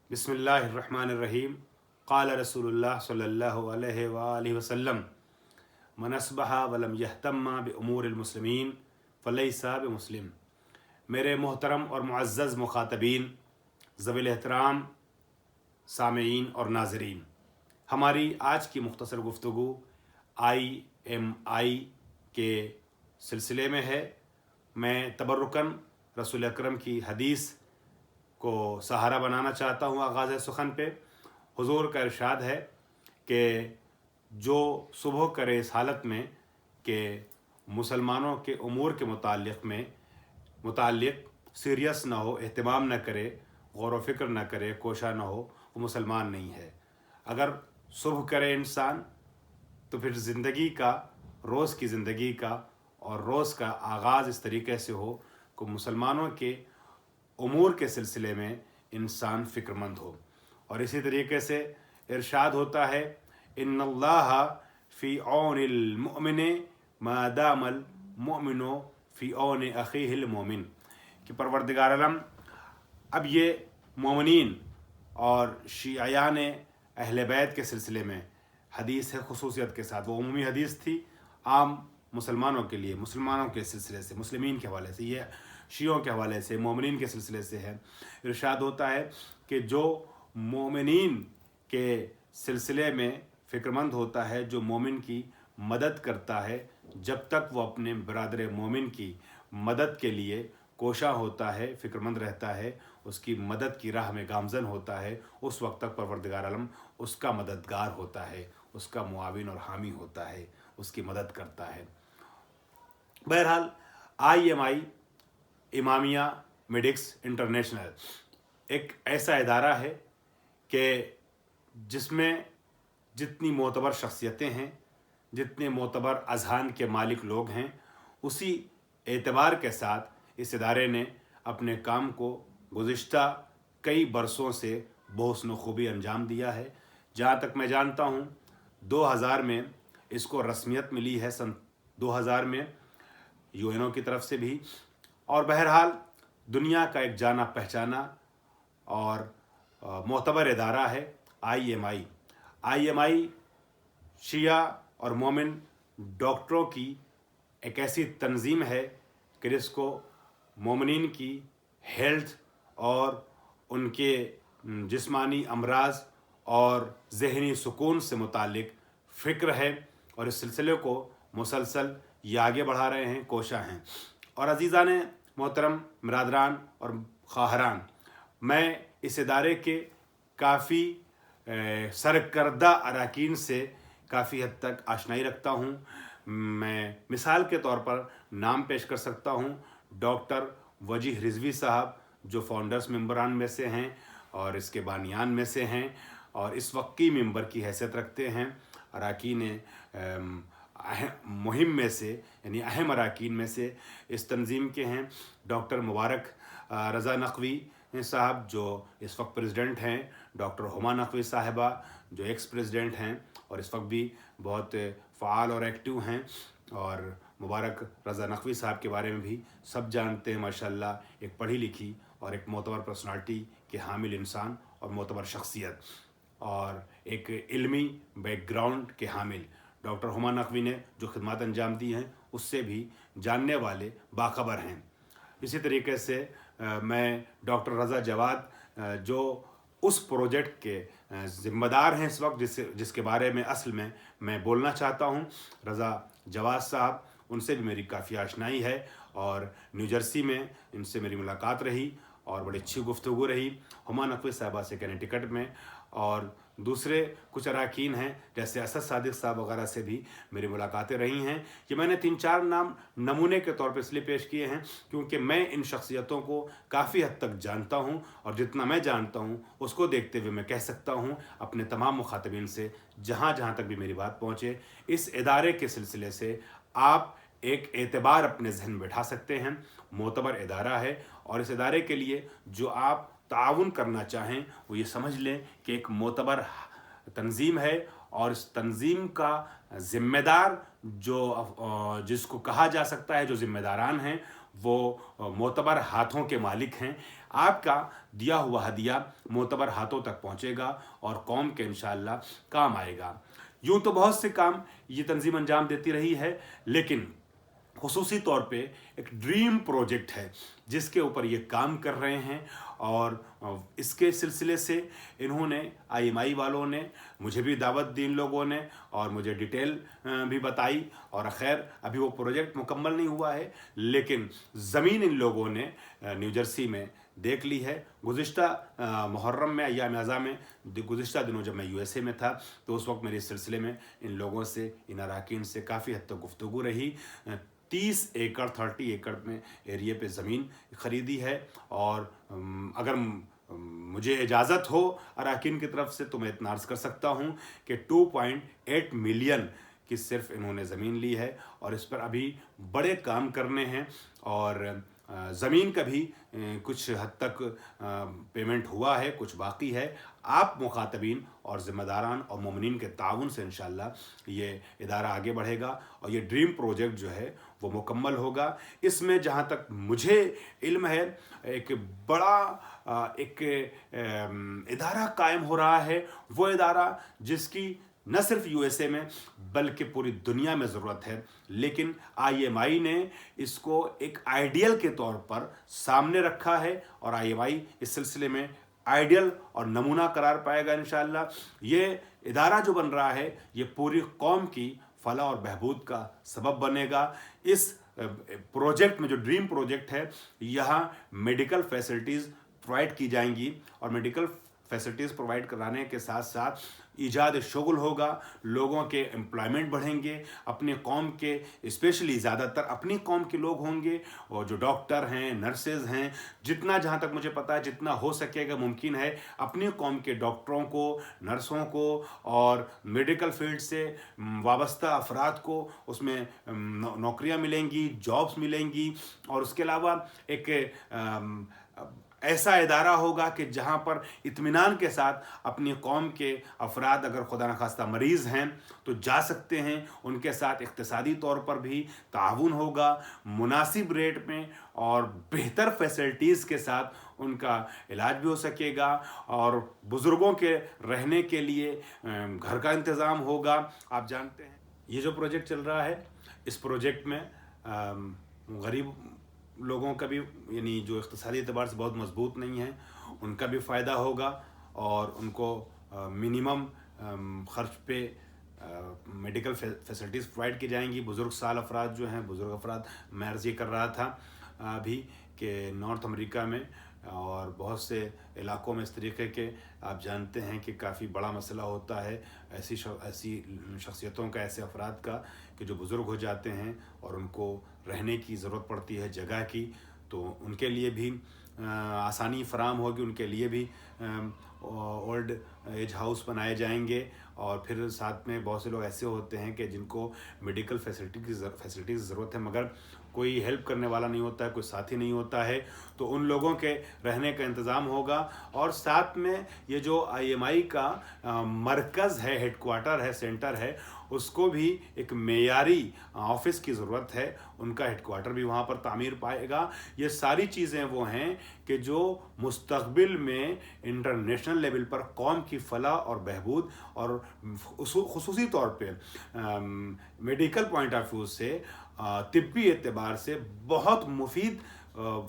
बिस्मिल्लाहिर्रहमानिर्रहीम। क़ाल रसूलुल्लाह सल्लल्लाहु अलैहि वसल्लम मन अस्बहा वलम यहतम्मा बिउमूरिल मुस्लिमीन फ़लैसा बिमुस्लिम। मेरे मोहतरम और मुअज़्ज़ज़ मुख़ातबीन, ज़वील एहतराम सामईन और नाज़रीन, हमारी आज की मुख्तसर गुफ्तगू IMI के सिलसिले में है। मैं तबर्रुकन रसूल अकरम की हदीस को सहारा बनाना चाहता हूँ। आगाज़ सुखन पे हुज़ूर का इरशाद है कि जो सुबह करे इस हालत में कि मुसलमानों के उमूर के मुताल्लिक़ सीरियस ना हो, एहतमाम न करे, गौर व फिक्र न करे, कोशा न हो, वो मुसलमान नहीं है। अगर सुबह करे इंसान तो फिर ज़िंदगी का, रोज़ की ज़िंदगी का और रोज़ का आगाज़ इस तरीके से हो कि मुसलमानों के उमूर के सिलसिले में इंसान फ़िक्रमंद हो। और इसी तरीके से इरशाद होता है, इन्नल्लाह फ़ी औनिल मुअमिन मा दामल मुअमिनो फ़ी औनि अख़ीहिल मुअमिन, कि परवरदिगार आलम अब ये मोमिनीन और शियायान अहले बैत के सिलसिले में हदीस है खुसूसियत के साथ। वो उमूमी हदीस थी आम मुसलमानों के लिए, मुसलमानों के सिलसिले से, मुस्लिमीन के हवाले से, ये शियों के हवाले से, मोमिनीन के सिलसिले से है। इरशाद होता है कि जो मोमिनीन के सिलसिले में फ़िक्रमंद होता है, जो मोमिन की मदद करता है, जब तक वो अपने बरादर मोमिन की मदद के लिए कोशा होता है, फ़िक्रमंद रहता है, उसकी मदद की राह में गामज़न होता है, उस वक्त तक परवरदिगार आलम उसका मददगार होता है, उसका मुआविन और हामी होता है, उसकी मदद करता है। बहरहाल IMI, इमामिया मेडिक्स इंटरनेशनल एक ऐसा इदारा है कि जिसमें जितनी मोतबर शख्सियतें हैं, जितने मोतबर अज़हान के मालिक लोग हैं, उसी एतबार के साथ इस इदारे ने अपने काम को गुज़िश्ता कई बरसों से बहुस्न खूबी अंजाम दिया है। जहाँ तक मैं जानता हूँ 2000 में इसको रस्मियत मिली है, सन 2000 में UNO की तरफ से भी। और बहरहाल दुनिया का एक जाना पहचाना और मोतबर इदारा है IMI। IMI शिया और मोमिन डॉक्टरों की एक ऐसी तंजीम है कि जिसको मोमिनीन की हेल्थ और उनके जिस्मानी अमराज और ज़हनी सुकून से मुतालिक फ़िक्र है, और इस सिलसिले को मुसलसल ये आगे बढ़ा रहे हैं, कोशा हैं। और अज़ीज़ान मोहतरम, बिरादरान और ख़्वाहरान, मैं इस इदारे के काफ़ी सरकर्दा अरकान से काफ़ी हद तक आशनाई रखता हूँ। मैं मिसाल के तौर पर नाम पेश कर सकता हूँ डॉक्टर वजीह रिजवी साहब, जो फाउंडर्स मेंबरान में से हैं और इसके बानियान में से हैं, और इस वक्त की मेंबर की हैसियत रखते हैं। अरकान मुहिम में से, यानी अहम अरकान में से इस तंजीम के हैं डॉक्टर मुबारक रज़ा नक़वी साहब, जो इस वक्त प्रेसिडेंट हैं, डॉक्टर हुमा नक़वी साहिबा, जो एक्स प्रेसिडेंट हैं और इस वक्त भी बहुत फ़ाल और एक्टिव हैं। और मुबारक रज़ा नक़वी साहब के बारे में भी सब जानते हैं माशाल्लाह, एक पढ़ी लिखी और एक मोतबर पर्सनालिटी के हामिल इंसान और मोतबर शख्सियत और एक इल्मी बैकग्राउंड के हामिल। डॉक्टर हुमा नक़वी ने जो खिदमत अंजाम दी हैं उससे भी जानने वाले बाखबर हैं। इसी तरीके से मैं डॉक्टर रज़ा जवाद, जो उस प्रोजेक्ट के ज़िम्मेदार हैं इस वक्त, जिसके बारे में असल में मैं बोलना चाहता हूँ, रज़ा जवाद साहब, उनसे भी मेरी काफ़ी आशनाई है और न्यू जर्सी में इनसे मेरी मुलाकात रही और बड़ी अच्छी गुफ्तगू रही। हुमा नक़वी साहिबा से कनेटिकट में, और दूसरे कुछ अरकान हैं जैसे असद सादिक साहब वगैरह से भी मेरी मुलाकातें रही हैं। ये मैंने 3-4 नाम नमूने के तौर पर इसलिए पेश किए हैं क्योंकि मैं इन शख्सियतों को काफ़ी हद तक जानता हूँ, और जितना मैं जानता हूँ उसको देखते हुए मैं कह सकता हूँ अपने तमाम मुखातबीन से, जहाँ जहाँ तक भी मेरी बात पहुँचे, इस इदारे के सिलसिले से आप एक एतबार अपने जहन में बैठा सकते हैं। मोतबर इदारा है, और इस इदारे के लिए जो आप ताउन करना चाहें वो ये समझ लें कि एक मोतबर तंजीम है, और इस तंजीम का ज़िम्मेदार जिसको कहा जा सकता है, जो ज़िम्मेदारान हैं, वो मोतबर हाथों के मालिक हैं। आपका दिया हुआ हदिया मोतबर हाथों तक पहुँचेगा और कौम के इंशाअल्लाह काम आएगा। यूँ तो बहुत से काम ये तंजीम अंजाम देती रही है, लेकिन खुसूसी तौर पे एक ड्रीम प्रोजेक्ट है जिसके ऊपर ये काम कर रहे हैं, और इसके सिलसिले से इन्होंने IMI वालों ने मुझे भी दावत दी इन लोगों ने, और मुझे डिटेल भी बताई। और खैर अभी वो प्रोजेक्ट मुकम्मल नहीं हुआ है, लेकिन ज़मीन इन लोगों ने न्यू जर्सी में देख ली है। गुज़िश्ता मुहर्रम में, अय्याम अज़ा में, गुज़िश्ता दिनों जब मैं USA में था तो उस वक्त मेरे इस सिलसिले में इन लोगों से, इन अराकीन से काफ़ी हद तक गुफ्तगू रही। 30 एकड़ 30 एकड़ में एरिए पे ज़मीन ख़रीदी है, और अगर मुझे इजाज़त हो अराकीन की तरफ से तो मैं इतना अर्ज़ कर सकता हूँ कि 2.8 मिलियन की सिर्फ इन्होंने ज़मीन ली है, और इस पर अभी बड़े काम करने हैं। और ज़मीन का भी कुछ हद तक पेमेंट हुआ है, कुछ बाकी है। आप मुखातबीन और ज़िम्मेदारान और मोमिनीन के ताउन से इंशाअल्लाह ये इदारा आगे बढ़ेगा और ये ड्रीम प्रोजेक्ट जो है वो मुकम्मल होगा। इसमें जहाँ तक मुझे इल्म है एक बड़ा एक इदारा कायम हो रहा है, वो इदारा जिसकी न सिर्फ USA में बल्कि पूरी दुनिया में ज़रूरत है, लेकिन IMI ने इसको एक आइडियल के तौर पर सामने रखा है, और IMI इस सिलसिले में आइडियल और नमूना करार पाएगा इंशाअल्लाह। ये इदारा जो बन रहा है ये पूरी कौम की फलाह और बहबूद का सबब बनेगा। इस प्रोजेक्ट में जो ड्रीम प्रोजेक्ट है, यहाँ मेडिकल फैसिलिटीज़ प्रोवाइड की जाएंगी, और मेडिकल फैसिलिटीज़ प्रोवाइड कराने के साथ साथ ईजाद शुगल होगा, लोगों के एम्प्लॉयमेंट बढ़ेंगे, अपने कौम के स्पेशली ज़्यादातर अपनी कौम के लोग होंगे, और जो डॉक्टर हैं, नर्सेज हैं, जितना जहाँ तक मुझे पता है जितना हो सकेगा मुमकिन है अपनी कौम के डॉक्टरों को, नर्सों को और मेडिकल फील्ड से वाबस्ता अफराद को उसमें नौकरियाँ मिलेंगी, जॉब्स मिलेंगी। और उसके अलावा एक ऐसा इदारा होगा कि जहाँ पर इत्मीनान के साथ अपनी कौम के अफराद अगर खुदा न खास्ता मरीज़ हैं तो जा सकते हैं, उनके साथ इक़्तिसादी तौर पर भी ताउन होगा, मुनासिब रेट में और बेहतर फैसिलिटीज़ के साथ उनका इलाज भी हो सकेगा, और बुज़ुर्गों के रहने के लिए घर का इंतज़ाम होगा। आप जानते हैं ये जो प्रोजेक्ट चल रहा है, इस प्रोजेक्ट में गरीब लोगों का भी, यानी जो इक़्तिसादी एतबार से बहुत मजबूत नहीं है, उनका भी फ़ायदा होगा, और उनको मिनिमम ख़र्च पे मेडिकल फैसिलिटीज़ प्रोवाइड की जाएंगी। बुज़ुर्ग साल अफराद जो हैं, बुज़ुर्ग अफराद, मैं अर्ज़ ये कर रहा था अभी कि नॉर्थ अमेरिका में और बहुत से इलाक़ों में इस तरीके के आप जानते हैं कि काफ़ी बड़ा मसला होता है ऐसी शख्सियतों का, ऐसे अफराद का कि जो बुज़ुर्ग हो जाते हैं और उनको रहने की ज़रूरत पड़ती है जगह की, तो उनके लिए भी आसानी फ़राहम होगी, उनके लिए भी ओल्ड एज हाउस बनाए जाएंगे। और फिर साथ में बहुत से लोग ऐसे होते हैं कि जिनको मेडिकल फैसिलिटीज़ की ज़रूरत है मगर कोई हेल्प करने वाला नहीं होता है, कोई साथी नहीं होता है, तो उन लोगों के रहने का इंतज़ाम होगा। और साथ में ये जो IMI का मरकज़ है, हेडक्वार्टर है, सेंटर है, उसको भी एक मेयारी ऑफिस की ज़रूरत है, उनका हेडक्वार्टर भी वहाँ पर तामीर पाएगा। ये सारी चीज़ें वो हैं कि जो मुस्तक़बिल में इंटरनेशनल लेवल पर कौम की फलाह और बहबूद और खुसूसी तौर पे मेडिकल पॉइंट ऑफ व्यू से, तिब्बी एतबार से बहुत मुफीद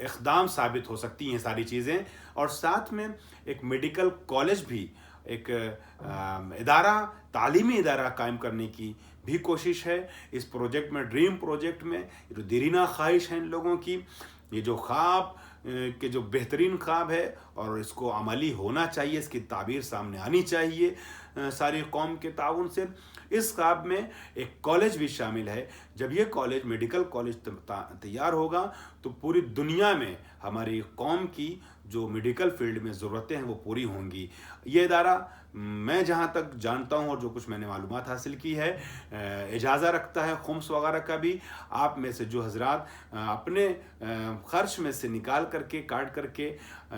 इक़दाम साबित हो सकती हैं सारी चीज़ें। और साथ में एक मेडिकल कॉलेज भी, एक इदारा, तालीमी इदारा कायम करने की भी कोशिश है इस प्रोजेक्ट में, ड्रीम प्रोजेक्ट में। जो देरीना ख्वाहिश है इन लोगों की, ये जो ख्वाब के जो बेहतरीन ख्वाब है और इसको अमली होना चाहिए, इसकी ताबीर सामने आनी चाहिए सारी कौम के ताउन से। इस ख्वाब में एक कॉलेज भी शामिल है। जब ये कॉलेज, मेडिकल कॉलेज तैयार होगा तो पूरी दुनिया में हमारी कौम की जो मेडिकल फील्ड में ज़रूरतें हैं वो पूरी होंगी। ये इदारा मैं जहाँ तक जानता हूँ और जो कुछ मैंने मालूमात हासिल की है, इजाज़ा रखता है खुम्स वगैरह का भी। आप में से जो हजरात अपने ख़र्च में से निकाल करके, काट करके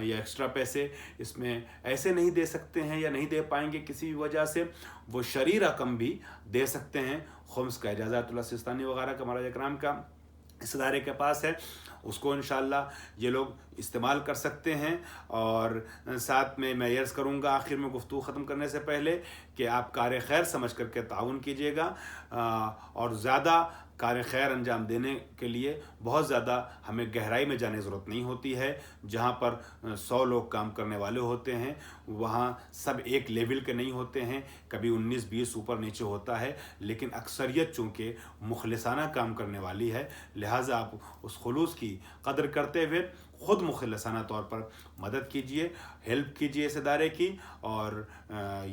या एक्स्ट्रा पैसे इसमें ऐसे नहीं दे सकते हैं या नहीं दे पाएंगे किसी भी वजह से, वो शरई रकम भी दे सकते हैं। खुम्स का इजाज़तुल्लाह सिस्तानी वगैरह का, महाराज इकराम का इस इदारे के पास है। उसको इंशाअल्लाह ये लोग इस्तेमाल कर सकते हैं। और साथ में मैं अर्ज़ करूँगा आखिर में गुफ्तगू ख़त्म करने से पहले कि आप कार खैर समझ करके ताउन कीजिएगा, और ज़्यादा कार खैर अंजाम देने के लिए बहुत ज़्यादा हमें गहराई में जाने की ज़रूरत नहीं होती है। जहाँ पर 100 लोग काम करने वाले होते हैं वहाँ सब एक लेवल के नहीं होते हैं, कभी 19-20 ऊपर नीचे होता है, लेकिन अक्सरियत चूँकि मुखलिसाना काम करने वाली है, लिहाजा आप उस खुलूस की कदर करते हुए ख़ुद मुखलिसाना तौर पर मदद कीजिए, हेल्प कीजिए इस इदारे की। और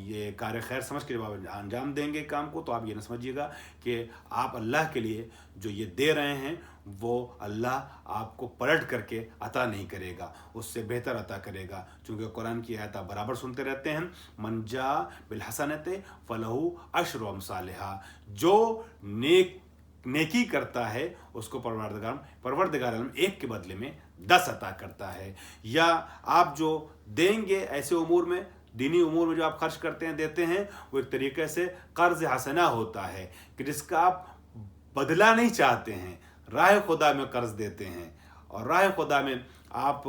ये कार खैर समझ के जब आप अंजाम देंगे काम को, तो आप ये न समझिएगा कि आप अल्लाह के लिए जो ये दे रहे हैं वो अल्लाह आपको पलट करके अता नहीं करेगा, उससे बेहतर अता करेगा। चूँकि कुरान की आयत आप बराबर सुनते रहते हैं, मन जा बिल हसनते फलहू अशरु अमसालिहा, जो नेकी करता है उसको परवरदिगार आलम एक के बदले में 10 अता करता है। या आप जो देंगे ऐसे उमूर में, दीनी उमूर में जो आप खर्च करते हैं देते हैं, वो एक तरीके से कर्ज हसना होता है कि जिसका आप बदला नहीं चाहते हैं, राह खुदा में कर्ज देते हैं। और राह खुदा में आप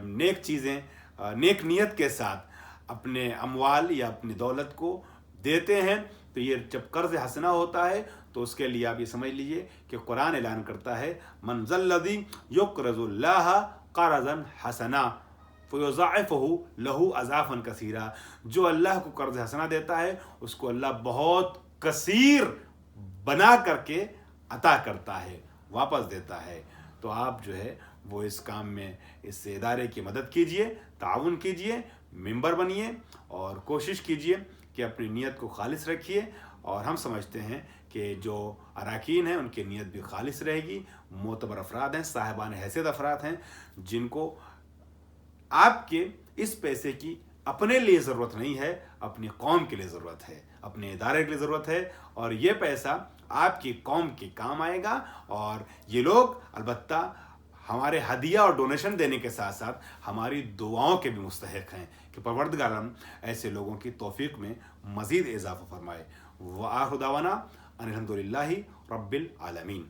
नेक चीज़ें नेक नीयत के साथ अपने अमवाल या अपनी दौलत को देते हैं, तो ये जब कर्ज हसना होता है तो उसके लिए आप ये समझ लीजिए कि कुरान ऐलान करता है, मन ज़ल्लज़ी युक़रिज़ुल्लाह क़रज़न हसना फ़युज़ाइफ़ुहु लहू अज़ाफ़न कसीरा, जो अल्लाह को कर्ज हसना देता है उसको अल्लाह बहुत कसीर बना करके अता करता है, वापस देता है। तो आप जो है वो इस काम में इस इदारे की मदद कीजिए, ताउन कीजिए, मेंबर बनिए और कोशिश कीजिए कि अपनी नीयत को खालिस रखिए। और हम समझते हैं कि जो अरकान हैं उनकी नीयत भी खालिस रहेगी, मोतबर अफराद हैं, साहिबान हैसियत अफराद हैं, जिनको आपके इस पैसे की अपने लिए ज़रूरत नहीं है, अपनी कौम के लिए ज़रूरत है, अपने इदारे के लिए ज़रूरत है। और ये पैसा आपकी कौम के काम आएगा। और ये लोग अलबत्ता हमारे हदिया और डोनेशन देने के साथ साथ हमारी दुआओं के भी मुस्तहिक हैं कि परवरदिगार आलम ऐसे लोगों की तौफीक में मज़ीद इजाफ़ा फरमाए। व आखिर दावाना अनिल हम्दुलिल्लाहि रब्बिल आलमीन।